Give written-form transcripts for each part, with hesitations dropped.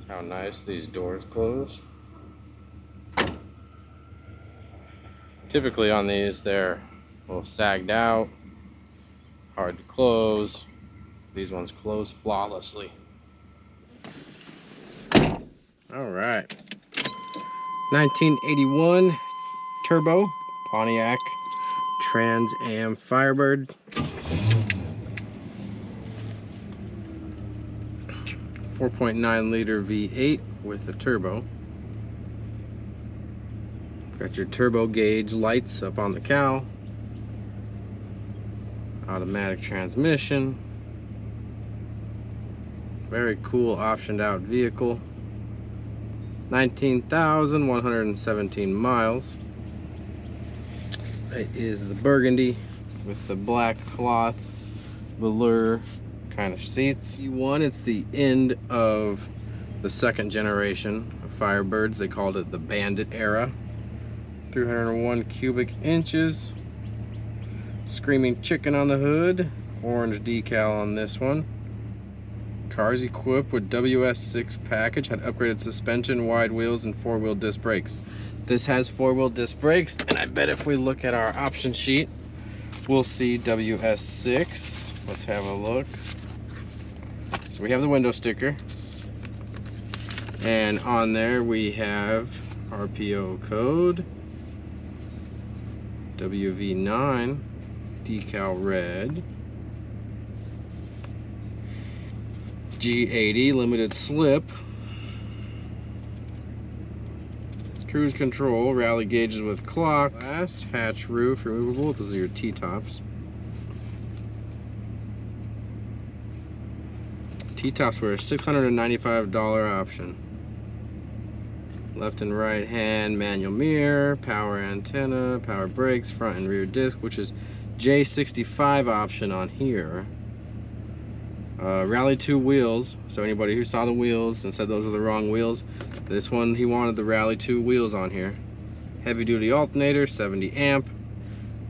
How nice these doors close. Typically on these, they're a little sagged out, hard to close. These ones close flawlessly. All right, 1981 turbo Pontiac Trans Am Firebird. 4.9 liter V8 with the turbo. Got your turbo gauge lights up on the cowl. Automatic transmission. Very cool optioned out vehicle. 19,117 miles. It is the burgundy with the black cloth velour kind of seats. E1, it's the end of the second generation of Firebirds. They called it the Bandit era. 301 cubic inches. Screaming Chicken on the hood. Orange decal on this one. Car's equipped with WS6 package, had upgraded suspension, wide wheels, and four-wheel disc brakes. This has four-wheel disc brakes, and I bet if we look at our option sheet, we'll see WS6. Let's have a look. So we have the window sticker, And on there we have RPO code, WV9, decal red, G80 Limited-Slip, cruise control, rally gauges with clock, glass, hatch roof removable. Those are your T-tops. T-tops were a $695 option. Left and right hand manual mirror, power antenna, power brakes, front and rear disc, which is J65 option on here. Rally 2 wheels, so anybody who saw the wheels and said those were the wrong wheels, this one he wanted the Rally 2 wheels on here. Heavy duty alternator, 70 amp,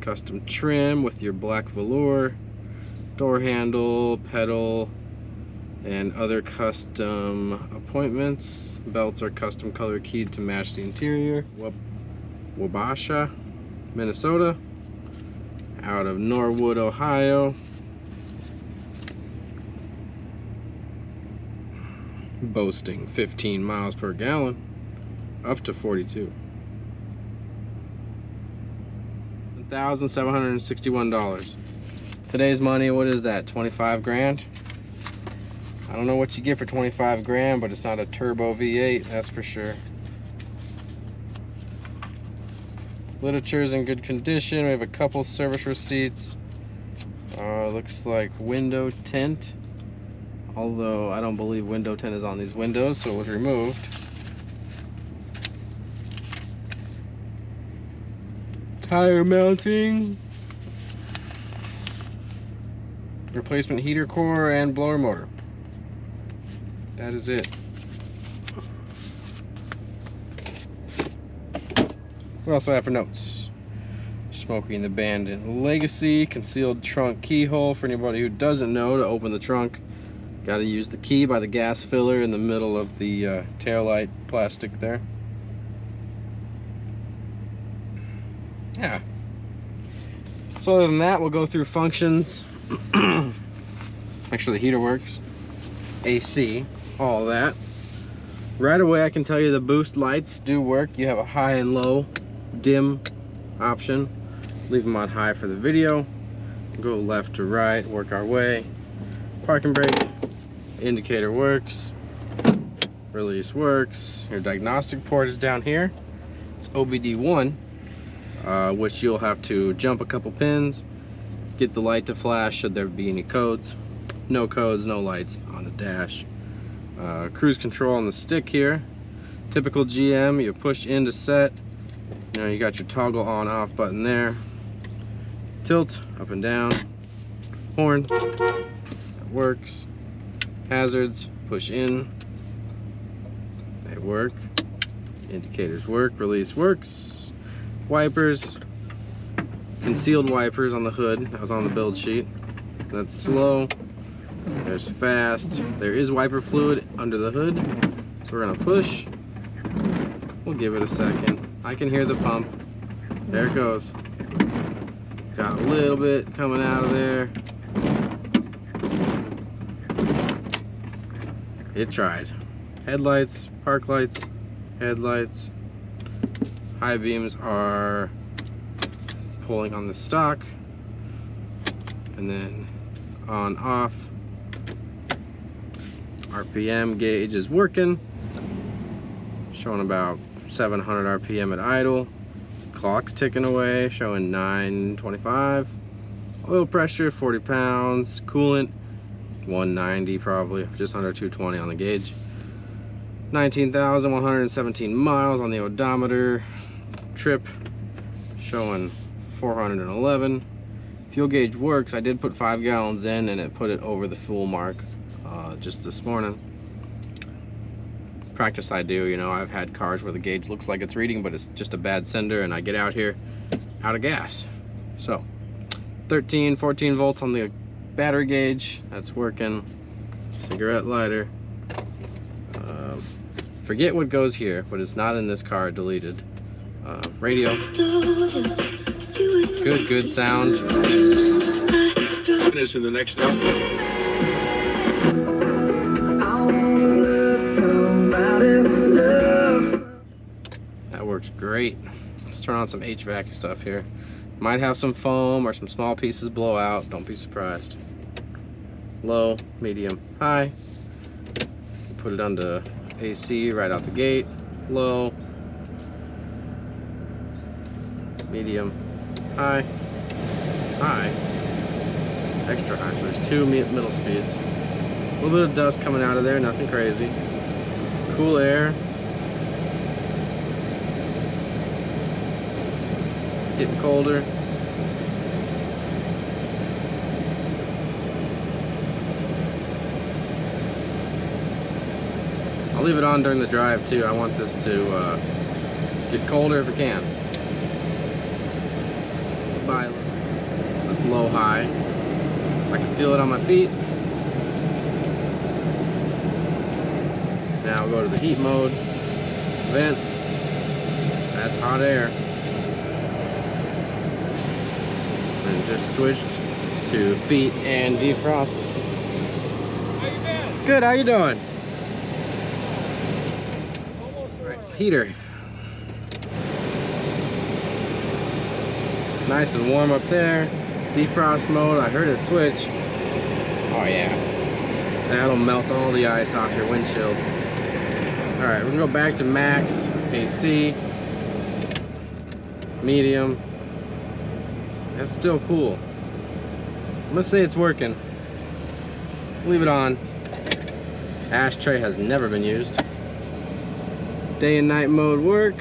custom trim with your black velour, door handle, pedal, and other custom appointments. Belts are custom color keyed to match the interior. Wabasha, Minnesota, out of Norwood, Ohio. Boasting 15 miles per gallon, up to 42. $1,761. Today's money, what is that, 25 grand? I don't know what you get for 25 grand, but it's not a turbo V8, that's for sure. Literature's in good condition. We have a couple service receipts. Looks like window tint, although I don't believe window tint is on these windows, so it was removed. Tire mounting, replacement heater core, and blower motor. That is it. What else do I have for notes? Smokey and the Bandit Legacy, concealed trunk keyhole. For anybody who doesn't know, to open the trunk, got to use the key by the gas filler in the middle of the taillight plastic there. Yeah. So other than that, we'll go through functions. Make sure the heater works. AC, all that. Right away I can tell you the boost lights do work. You have a high and low dim option. Leave them on high for the video. Go left to right, work our way. Parking brake, indicator works. Release works. Your diagnostic port is down here. It's OBD1, which you'll have to jump a couple pins, get the light to flash should there be any codes. No codes, no lights on the dash. Cruise control on the stick here. Typical GM, you push in to set. You know, you got your toggle on off button there. Tilt up and down. Horn, that works. Hazards, push in. They work. Indicators work. Release works. Wipers, concealed wipers on the hood. That was on the build sheet. That's slow. There's fast. There is wiper fluid under the hood, so we're gonna push. We'll give it a second. I can hear the pump. There it goes. Got a little bit coming out of there. It tried. Headlights, park lights, headlights. High beams are pulling on the stock, and then on off. RPM gauge is working, showing about 700 RPM at idle. Clock's ticking away, showing 925. Oil pressure 40 pounds. Coolant 190, probably just under 220 on the gauge. 19,117 miles on the odometer. Trip showing 411. Fuel gauge works. I did put 5 gallons in and it put it over the fuel mark just this morning. Practice I do, you know, I've had cars where the gauge looks like it's reading, but it's just a bad sender, and I get out here out of gas. So 13, 14 volts on the battery gauge, that's working. Cigarette lighter. Forget what goes here, but it's not in this car, deleted. Radio. Good sound. Finish in the next step. That works great. Let's turn on some HVAC stuff here. Might have some foam or some small pieces blow out. Don't be surprised. Low, medium, high. Put it onto AC right out the gate. Low, medium, high, high, extra high. So there's 2 middle speeds. A little bit of dust coming out of there, nothing crazy. Cool air. Getting colder. I'll leave it on during the drive too. I want this to get colder if it can. That's low high. I can feel it on my feet. Now I'll go to the heat mode. Vent. That's hot air. And just switched to feet and defrost. How you been? Good, how you doing? Almost Right, heater. Nice and warm up there. Defrost mode, I heard it switch. Oh yeah. That'll melt all the ice off your windshield. Alright, we're gonna go back to max, AC, medium. That's still cool. I'm gonna say it's working. Leave it on. Ashtray has never been used. Day and night mode work.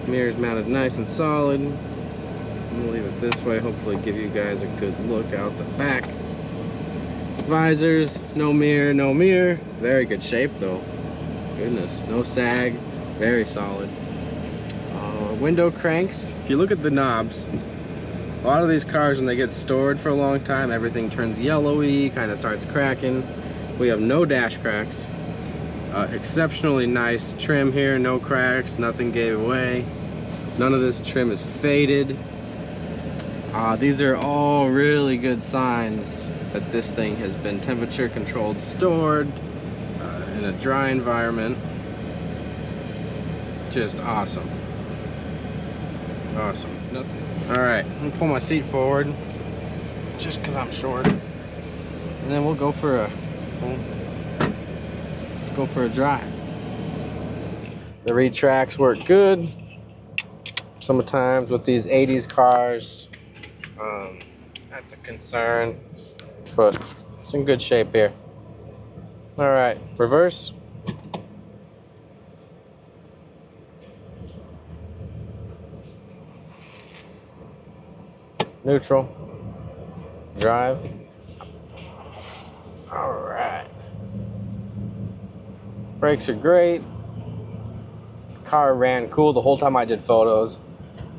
Mirrors mounted nice and solid. I'm gonna leave it this way, hopefully give you guys a good look out the back. Visors, no mirror, no mirror. Very good shape though. Goodness, no sag, very solid. Window cranks, if you look at the knobs, a lot of these cars when they get stored for a long time, everything turns yellowy, kind of starts cracking. We have no dash cracks. Exceptionally nice trim here, no cracks, nothing gave away. None of this trim is faded. These are all really good signs that this thing has been temperature controlled, stored in a dry environment. Just awesome. Awesome. Alright, I'm gonna pull my seat forward just because I'm short. And then we'll go for a drive. The reed tracks work good. Sometimes with these 80s cars, that's a concern, but it's in good shape here. All right, reverse. Neutral. Drive. All right. Brakes are great. The car ran cool the whole time I did photos.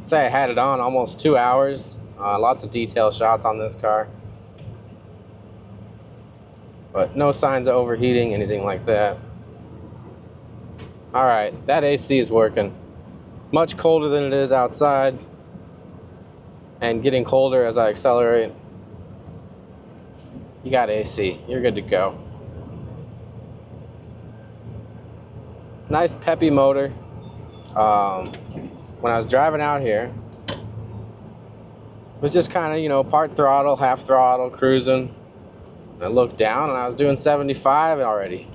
Say I had it on almost 2 hours. Lots of detail shots on this car. But no signs of overheating, anything like that. Alright, that AC is working. Much colder than it is outside. And getting colder as I accelerate. You got AC, you're good to go. Nice peppy motor. When I was driving out here, it was just kind of, you know, part throttle, half throttle, cruising. I looked down and I was doing 75 already.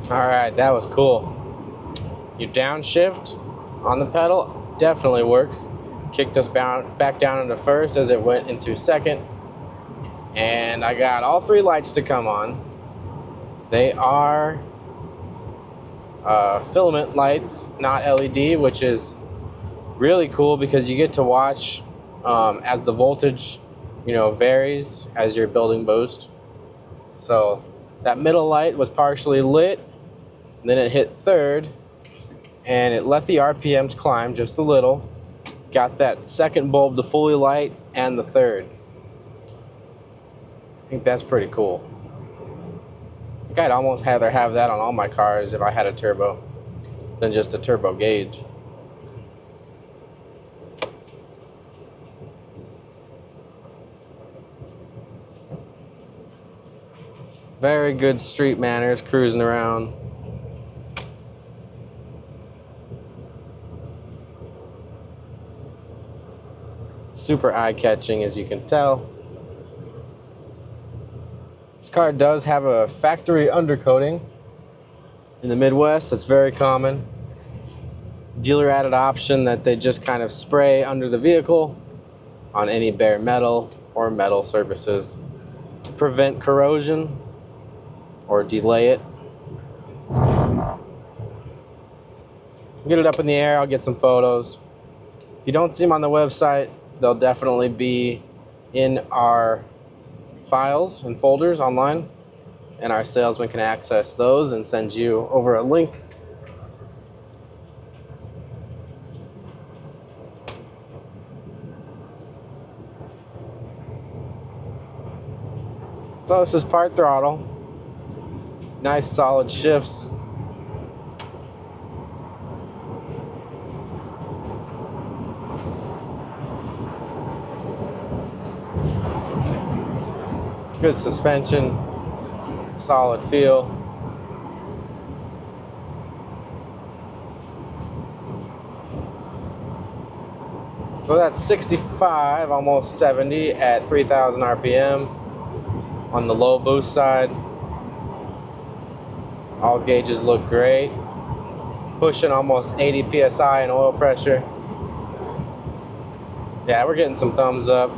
All right, that was cool. You downshift, on the pedal, definitely works. Kicked us back down into first as it went into second. And I got all three lights to come on. They are filament lights, not LED, which is really cool because you get to watch as the voltage, you know, varies as you're building boost. So that middle light was partially lit, then it hit third, and it let the RPMs climb just a little. Got that second bulb to fully light and the third. I think that's pretty cool. I think I'd almost rather have that on all my cars if I had a turbo than just a turbo gauge. Very good street manners, cruising around. Super eye-catching, as you can tell. This car does have a factory undercoating. In the Midwest, that's very common. Dealer added option that they just kind of spray under the vehicle on any bare metal or metal surfaces to prevent corrosion or delay it. Get it up in the air, I'll get some photos. If you don't see them on the website, they'll definitely be in our files and folders online, and our salesman can access those and send you over a link. So this is part throttle. Nice solid shifts. Good suspension, solid feel. So that's 65, almost 70 at 3,000 RPM on the low boost side. All gauges look great. Pushing almost 80 PSI in oil pressure. Yeah, we're getting some thumbs up.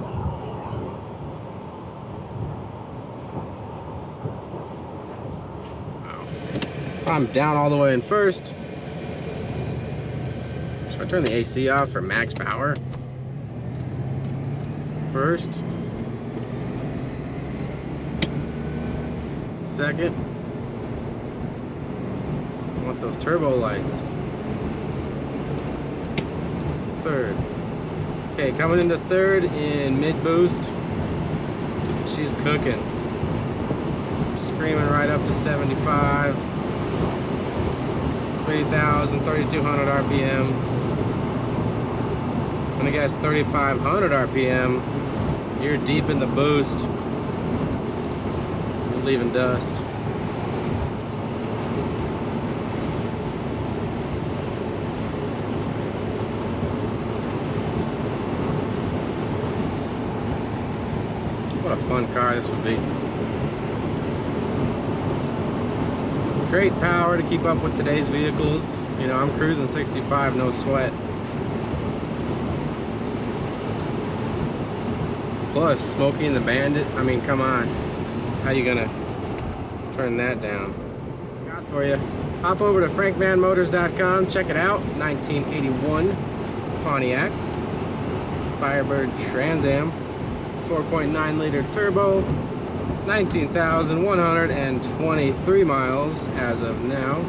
I'm down all the way in first. Should I turn the AC off for max power? First. Second. I want those turbo lights. Third. Okay, coming into third in mid boost. She's cooking. Screaming right up to 75. 3,000, 3,200 RPM. I'm gonna guess 3,500 RPM. You're deep in the boost. You're leaving dust. What a fun car this would be. Great power to keep up with today's vehicles. You know, I'm cruising 65, no sweat. Plus, Smokey and the Bandit, I mean, come on. How you gonna turn that down? Got for you. Hop over to frankmanmotors.com, check it out. 1981 Pontiac Firebird Trans Am, 4.9 liter turbo. 19,123 miles as of now.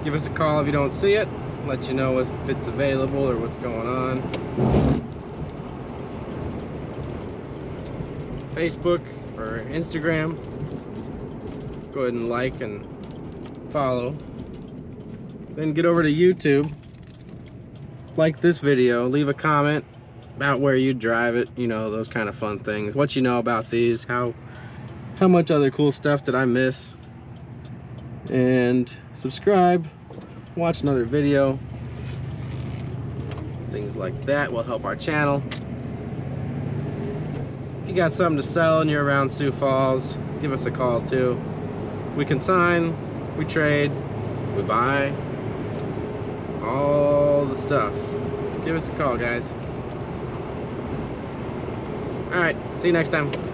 Give us a call if you don't see it. Let you know if it's available or what's going on. Facebook or Instagram. Go ahead and like and follow. Then get over to YouTube. Like this video. Leave a comment about where you drive it, you know, those kind of fun things. What you know about these, how much other cool stuff did I miss? And subscribe, watch another video. Things like that will help our channel. If you got something to sell and you're around Sioux Falls, give us a call too. We consign, we trade, we buy all the stuff. Give us a call, guys. All right, see you next time.